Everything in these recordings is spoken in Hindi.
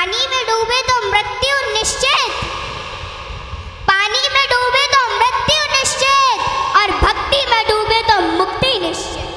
पानी में डूबे तो मृत्यु निश्चित, पानी में डूबे तो मृत्यु निश्चित, और भक्ति में डूबे तो मुक्ति निश्चित।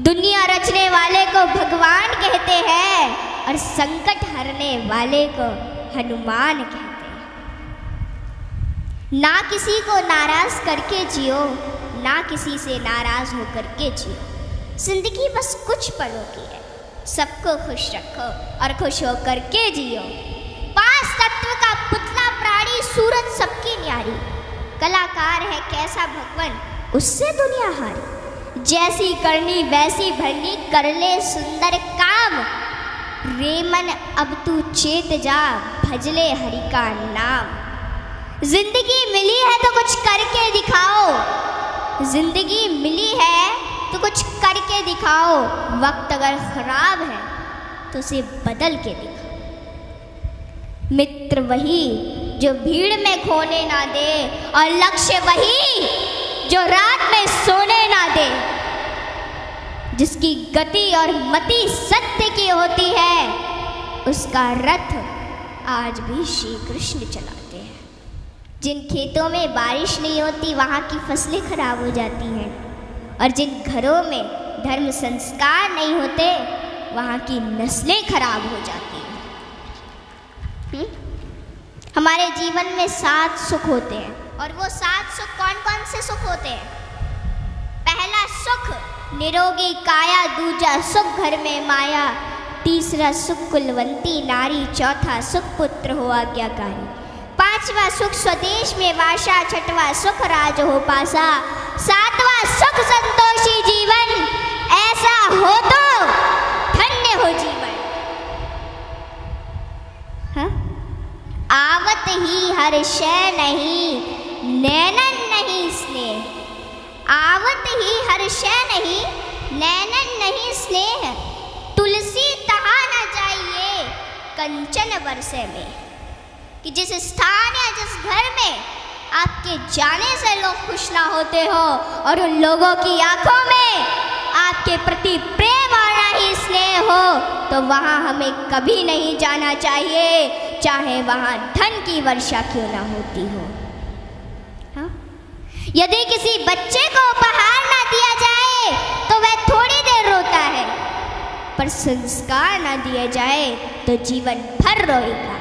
दुनिया रचने वाले को भगवान कहते हैं और संकट हरने वाले को हनुमान कहते हैं। ना किसी को नाराज करके जियो, ना किसी से नाराज होकर के जियो। जिंदगी बस कुछ पलों की है, सबको खुश रखो और खुश होकर के जियो। पांच तत्व का पुतला प्राणी सूरत सबकी न्यारी, कलाकार है कैसा भगवान उससे दुनिया हारी। जैसी करनी वैसी भरनी कर ले सुंदर काम, रेमन अब तू चेत जा भजले हरि का नाम। जिंदगी मिली है तो कुछ करके दिखाओ, जिंदगी मिली है तो कुछ करके दिखाओ। वक्त अगर खराब है तो उसे बदल के दिखाओ। मित्र वही जो भीड़ में खोने ना दे, और लक्ष्य वही जो रात में सोने ना दे। जिसकी गति और मति सत्य की होती है, उसका रथ आज भी श्री कृष्ण चलाते हैं। जिन खेतों में बारिश नहीं होती वहाँ की फसलें खराब हो जाती हैं, और जिन घरों में धर्म संस्कार नहीं होते वहाँ की नस्लें खराब हो जाती हैं। हमारे जीवन में 7 सुख होते हैं, और वो 7 सुख कौन कौन से सुख होते हैं? पहला सुख निरोगी काया, दूजा सुख घर में माया, तीसरा सुख कुलवंती नारी, चौथा सुख पुत्र हो आज्ञाकारी, पांचवा सुख स्वदेश में वासा, छठवां सुख राज हो पासा, सातवां सुख संतोषी जीवन, ऐसा हो तो धन्य हो जीवन। हाँ? आवत ही हर शय नहीं, नैनन नहीं स्नेह। आवत ही हर शय नहीं, नैनन नहीं स्नेह। तुलसी तहा न जाइए कंचन बरसे में। कि जिस स्थान या जिस घर में आपके जाने से लोग खुश ना होते हो, और उन लोगों की आंखों में आपके प्रति प्रेम और ना ही स्नेह हो, तो वहाँ हमें कभी नहीं जाना चाहिए, चाहे वहाँ धन की वर्षा क्यों ना होती हो। हाँ? यदि किसी बच्चे को उपहार ना दिया जाए तो वह थोड़ी देर रोता है, पर संस्कार ना दिए जाए तो जीवन भर रोएगा।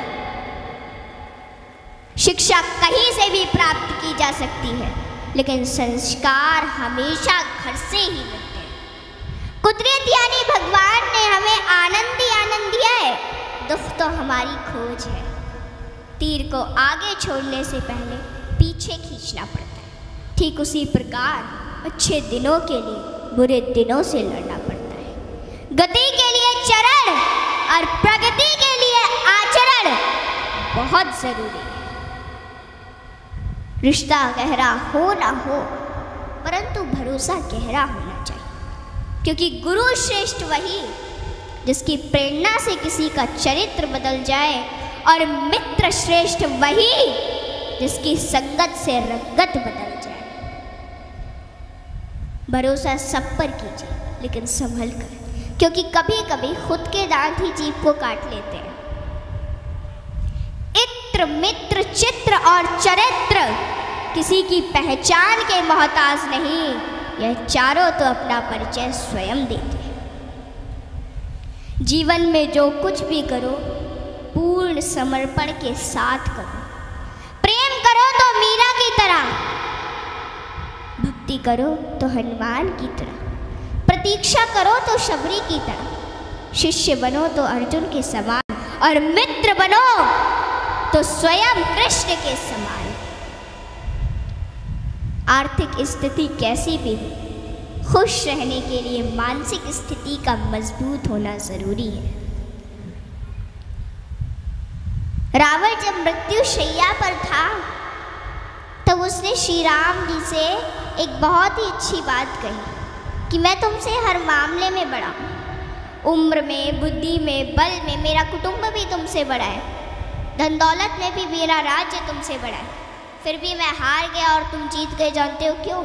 शिक्षा कहीं से भी प्राप्त की जा सकती है, लेकिन संस्कार हमेशा घर से ही मिलते हैं। कुदरत यानी भगवान ने हमें आनंद ही आनंद दिया है, दुख तो हमारी खोज है। तीर को आगे छोड़ने से पहले पीछे खींचना पड़ता है, ठीक उसी प्रकार अच्छे दिनों के लिए बुरे दिनों से लड़ना पड़ता है। गति के लिए चरण और प्रगति के लिए आचरण बहुत जरूरी है। रिश्ता गहरा हो ना हो, परंतु भरोसा गहरा होना चाहिए, क्योंकि गुरु श्रेष्ठ वही जिसकी प्रेरणा से किसी का चरित्र बदल जाए, और मित्र श्रेष्ठ वही जिसकी संगत से रंगत बदल जाए। भरोसा सब पर कीजिए, लेकिन संभल कर, क्योंकि कभी कभी खुद के दांत ही जीभ को काट लेते हैं। इत्र मित्र चित्र और चरित्र किसी की पहचान के मोहताज नहीं, यह चारों तो अपना परिचय स्वयं देते हैं। जीवन में जो कुछ भी करो पूर्ण समर्पण के साथ करो। प्रेम करो तो मीरा की तरह, भक्ति करो तो हनुमान की तरह, प्रतीक्षा करो तो शबरी की तरह, शिष्य बनो तो अर्जुन के समान, और मित्र बनो तो स्वयं कृष्ण के समान। आर्थिक स्थिति कैसी भी हो, खुश रहने के लिए मानसिक स्थिति का मजबूत होना जरूरी है। रावण जब मृत्यु शैया पर था तब उसने श्री राम जी से एक बहुत ही अच्छी बात कही कि मैं तुमसे हर मामले में बड़ा हूँ, उम्र में, बुद्धि में, बल में मेरा कुटुंब भी तुमसे बड़ा है, धन दौलत में भी मेरा राज्य तुमसे बड़ा है, फिर भी मैं हार गया और तुम जीत गए। जानते हो क्यों?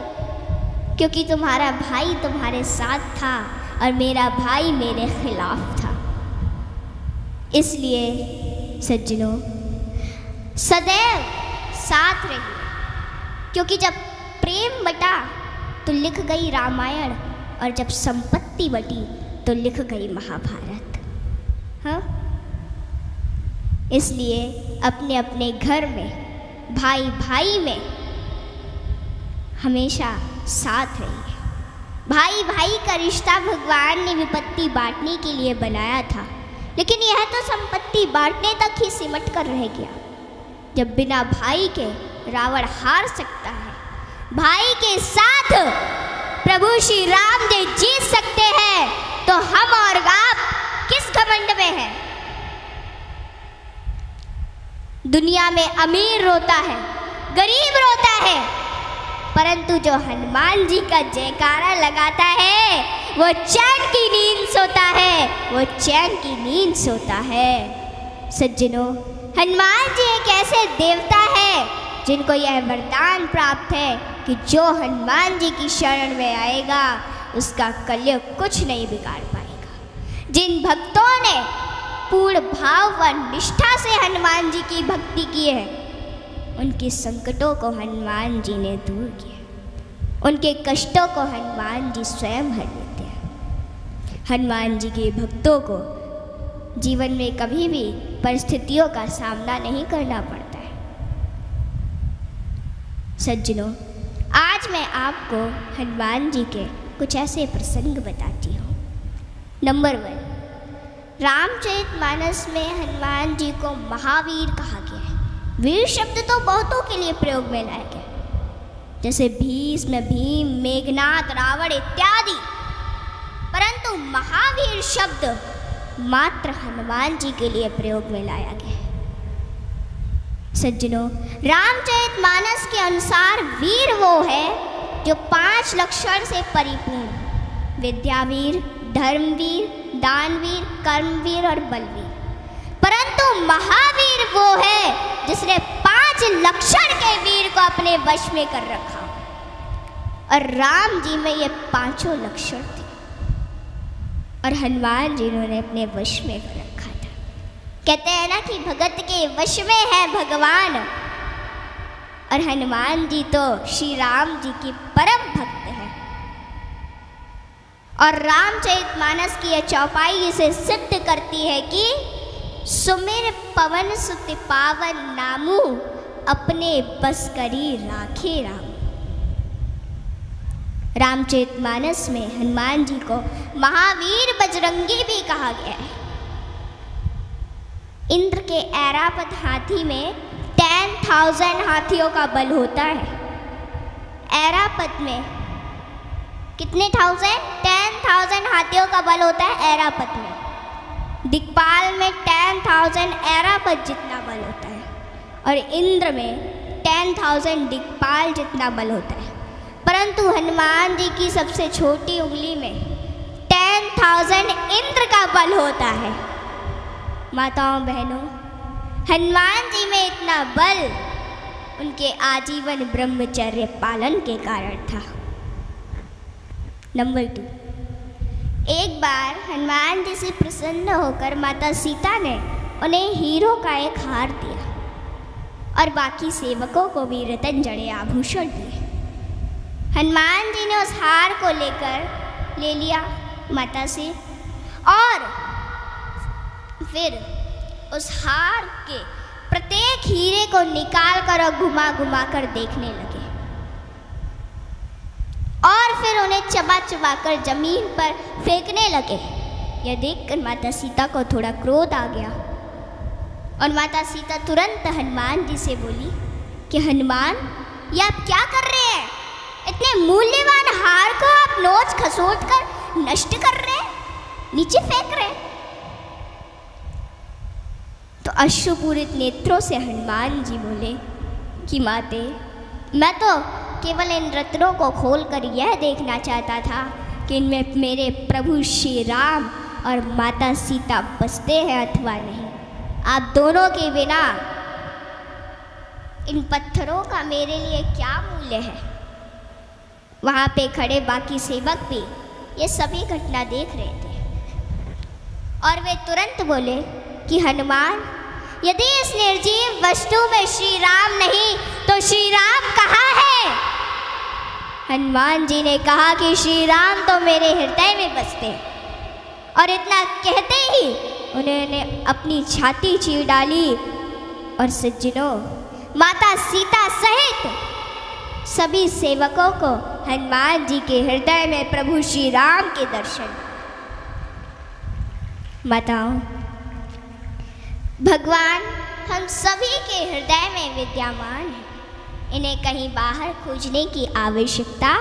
क्योंकि तुम्हारा भाई तुम्हारे साथ था और मेरा भाई मेरे खिलाफ था। इसलिए सज्जनों सदैव साथ रहिए, क्योंकि जब प्रेम बटा तो लिख गई रामायण, और जब संपत्ति बटी तो लिख गई महाभारत। हाँ, इसलिए अपने अपने घर में, भाई भाई में हमेशा साथ रहिए। भाई भाई का रिश्ता भगवान ने विपत्ति बांटने के लिए बनाया था, लेकिन यह तो संपत्ति बांटने तक ही सिमट कर रह गया। जब बिना भाई के रावण हार सकता है, भाई के साथ प्रभु श्री राम जी जीत सकते हैं, तो हम और आप किस घमंड में हैं? दुनिया में अमीर रोता है, गरीब रोता है, परंतु जो हनुमान जी का जयकारा लगाता है वो चैन की नींद सोता है, वो चैन की नींद सोता है। सज्जनों, हनुमान जी एक ऐसे देवता है जिनको यह वरदान प्राप्त है कि जो हनुमान जी की शरण में आएगा उसका कलयुग कुछ नहीं बिगाड़ पाएगा। जिन भक्तों ने पूर्ण भाव व निष्ठा से हनुमान जी की भक्ति की है, उनके संकटों को हनुमान जी ने दूर किया, उनके कष्टों को हनुमान जी स्वयं हर लेते हैं। हनुमान जी के भक्तों को जीवन में कभी भी परिस्थितियों का सामना नहीं करना पड़ता है। सज्जनों, आज मैं आपको हनुमान जी के कुछ ऐसे प्रसंग बताती हूँ। नंबर 1, रामचरितमानस में हनुमान जी को महावीर कहा गया है। वीर शब्द तो बहुतों के लिए प्रयोग में लाया गया, जैसे भीष्म, भीम, मेघनाद, रावण इत्यादि, परंतु महावीर शब्द मात्र हनुमान जी के लिए प्रयोग में लाया गया है। सज्जनों, रामचरितमानस के अनुसार वीर वो है जो 5 लक्षण से परिपूर्ण, विद्यावीर, धर्मवीर, दानवीर, कर्मवीर और बलवीर। परंतु महावीर वो है जिसने 5 लक्षण के वीर को अपने वश में कर रखा, और राम जी में ये 5 लक्षण थे और हनुमान जी ने अपने वश में कर रखा था। कहते हैं ना कि भगत के वश में है भगवान, और हनुमान जी तो श्री राम जी की परम भक्त है। और रामचरितमानस की यह चौपाई इसे सिद्ध करती है कि सुमिर पवन सुत पावन नामू, अपने बस करी राखे राम। रामचरितमानस में हनुमान जी को महावीर बजरंगी भी कहा गया है। इंद्र के ऐरावत हाथी में 10,000 हाथियों का बल होता है। ऐरावत में कितने 10,000 हाथियों का बल होता है ऐरावत में। दिक्पाल में 10,000 ऐरावत जितना बल होता है, और इंद्र में 10,000 दिक्पाल जितना बल होता है। परंतु हनुमान जी की सबसे छोटी उंगली में 10,000 इंद्र का बल होता है। माताओं बहनों, हनुमान जी में इतना बल उनके आजीवन ब्रह्मचर्य पालन के कारण था। नंबर 2, एक बार हनुमान जी से प्रसन्न होकर माता सीता ने उन्हें हीरो का एक हार दिया और बाकी सेवकों को भी रतन जड़े आभूषण दिए। हनुमान जी ने उस हार को ले लिया माता से, और फिर उस हार के प्रत्येक हीरे को निकाल कर और घुमा घुमा कर देखने लगे, और फिर उन्हें चबा चबा कर जमीन पर फेंकने लगे। यह देखकर माता सीता को थोड़ा क्रोध आ गया, और माता सीता तुरंत हनुमान जी से बोली कि हनुमान, ये आप क्या कर रहे हैं? इतने मूल्यवान हार को आप नोच खसोट कर नष्ट कर रहे हैं, नीचे फेंक रहे हैं। तो अश्रुपूरित नेत्रों से हनुमान जी बोले कि माते, मैं तो केवल इन रत्नों को खोलकर यह देखना चाहता था कि इनमें मेरे प्रभु श्री राम और माता सीता बसते हैं अथवा नहीं। आप दोनों के बिना इन पत्थरों का मेरे लिए क्या मूल्य है? वहाँ पे खड़े बाकी सेवक भी ये सभी घटना देख रहे थे, और वे तुरंत बोले कि हनुमान, यदि इस निर्जीव वस्तु में श्री राम नहीं तो श्री राम कहाँ है? हनुमान जी ने कहा कि श्री राम तो मेरे हृदय में बसते हैं। और इतना कहते ही उन्होंने अपनी छाती चीर डाली और सज्जनों, माता सीता सहित सभी सेवकों को हनुमान जी के हृदय में प्रभु श्री राम के दर्शन। माताओं, भगवान हम सभी के हृदय में विद्यमान है। इन्हें कहीं बाहर खोजने की आवश्यकता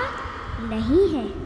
नहीं है।